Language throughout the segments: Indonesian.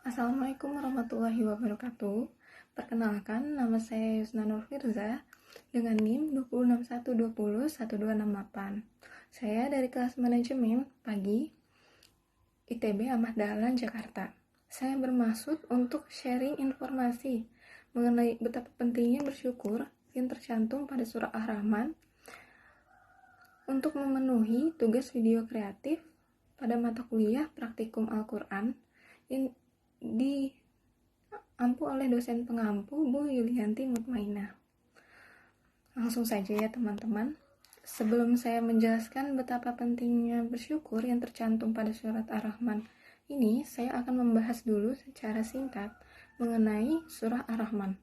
Assalamualaikum warahmatullahi wabarakatuh. Perkenalkan, nama saya Yusna Nurfirza dengan NIM 261201268. Saya dari kelas manajemen pagi ITB Ahmad Dahlan, Jakarta. Saya bermaksud untuk sharing informasi mengenai betapa pentingnya bersyukur yang tercantum pada surah Ar-Rahman untuk memenuhi tugas video kreatif pada mata kuliah praktikum Al-Quran yang diampu oleh dosen pengampu Bu Yulianti Mutmainah. Langsung saja ya teman-teman. Sebelum saya menjelaskan betapa pentingnya bersyukur yang tercantum pada surat Ar-Rahman ini, saya akan membahas dulu secara singkat mengenai surah Ar-Rahman.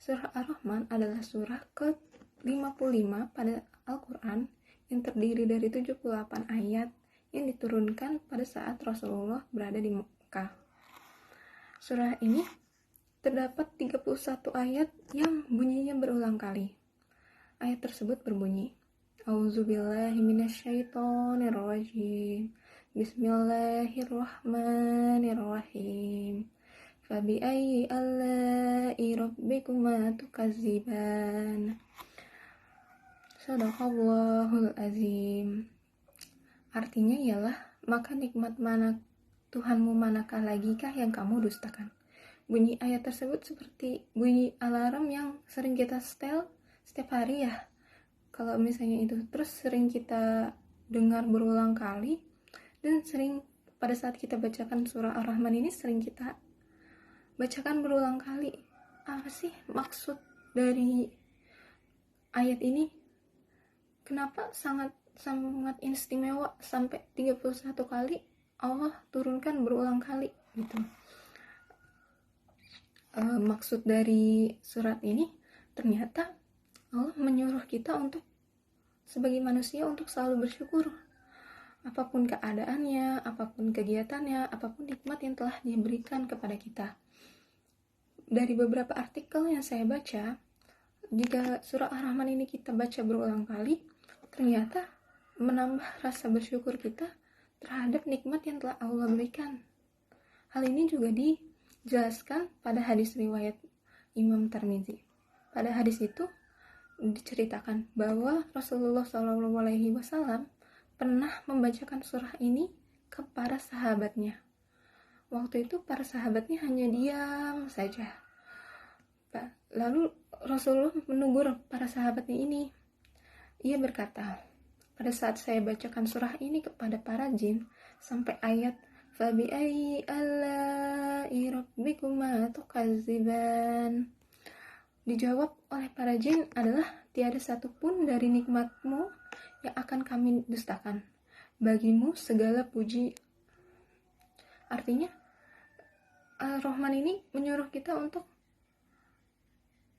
Surah Ar-Rahman adalah surah ke-55 pada Al-Quran yang terdiri dari 78 ayat yang diturunkan pada saat Rasulullah berada di Mekah. Surah ini terdapat 31 ayat yang bunyinya berulang kali. Ayat tersebut berbunyi, A'udzubillahi minasyaitonirrajim. Bismillahirrahmanirrahim. Fabi'ayyi ala'i rabbikuma tukadziban. Shadaqallahul azim. Artinya ialah, maka nikmat mana Tuhanmu manakah lagikah yang kamu dustakan. Bunyi ayat tersebut seperti bunyi alarm yang sering kita setel setiap hari ya. Kalau misalnya itu terus sering kita dengar berulang kali, dan sering pada saat kita bacakan surah Ar-Rahman ini sering kita bacakan berulang kali. Apa sih maksud dari ayat ini? Kenapa sangat istimewa sampai 31 kali Allah turunkan berulang kali gitu. Maksud dari surat ini ternyata Allah menyuruh kita untuk sebagai manusia untuk selalu bersyukur apapun keadaannya, apapun kegiatannya, apapun nikmat yang telah diberikan kepada kita. Dari beberapa artikel yang saya baca, jika surah Ar-Rahman ini kita baca berulang kali, ternyata menambah rasa bersyukur kita terhadap nikmat yang telah Allah berikan. Hal ini juga dijelaskan pada hadis riwayat Imam Tirmidzi. Pada hadis itu diceritakan bahwa Rasulullah SAW pernah membacakan surah ini kepada sahabatnya. Waktu itu para sahabatnya hanya diam saja. Lalu Rasulullah menegur para sahabatnya ini. Ia berkata, pada saat saya bacakan surah ini kepada para jin sampai ayat Fabi'ayyi ala'i rabbikuma tukadziban, dijawab oleh para jin adalah tiada satupun dari nikmatmu yang akan kami dustakan. Bagimu segala puji. Artinya Ar-Rahman ini menyuruh kita untuk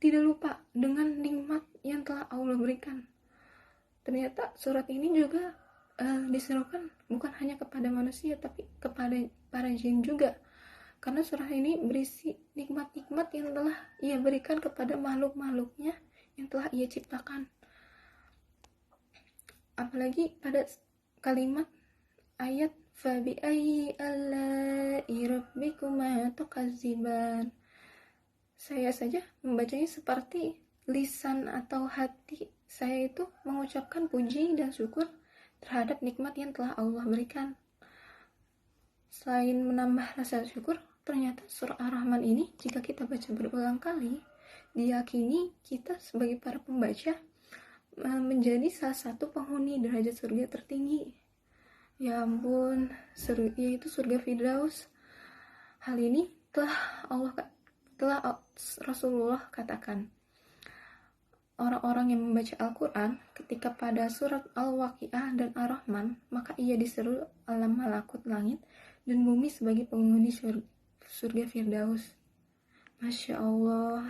tidak lupa dengan nikmat yang telah Allah berikan. Ternyata surat ini juga diserukan bukan hanya kepada manusia tapi kepada para jin juga, karena surah ini berisi nikmat-nikmat yang telah ia berikan kepada makhluk-makhluknya yang telah ia ciptakan. Apalagi pada kalimat ayat Fabi'ayyi ala'i rabbikuma tukadziban, saya saja membacanya seperti lisan atau hati saya itu mengucapkan puji dan syukur terhadap nikmat yang telah Allah berikan. Selain menambah rasa syukur, ternyata surah Ar-Rahman ini jika kita baca berulang kali, diyakini kita sebagai para pembaca menjadi salah satu penghuni derajat surga tertinggi. Ya ampun, yaitu surga Firdaus. Hal ini telah Rasulullah katakan, orang-orang yang membaca Al-Quran ketika pada surat Al-Waqiah dan Ar-Rahman, maka ia diseru alam malakut langit dan bumi sebagai penghuni surga Firdaus. Masya Allah.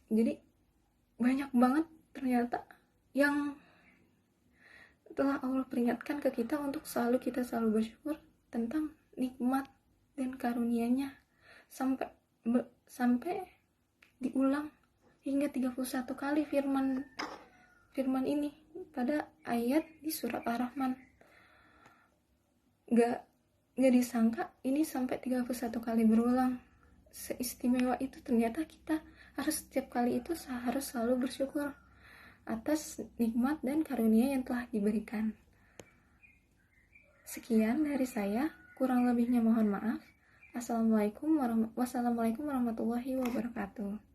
Jadi banyak banget ternyata yang telah Allah peringatkan ke kita untuk selalu bersyukur tentang nikmat dan karunia-Nya sampai diulang hingga 31 kali firman ini pada ayat di surat Ar-Rahman. Gak disangka ini sampai 31 kali berulang. Seistimewa itu ternyata kita harus setiap kali itu harus selalu bersyukur atas nikmat dan karunia yang telah diberikan. Sekian dari saya, kurang lebihnya mohon maaf. Wassalamualaikum warahmatullahi wabarakatuh.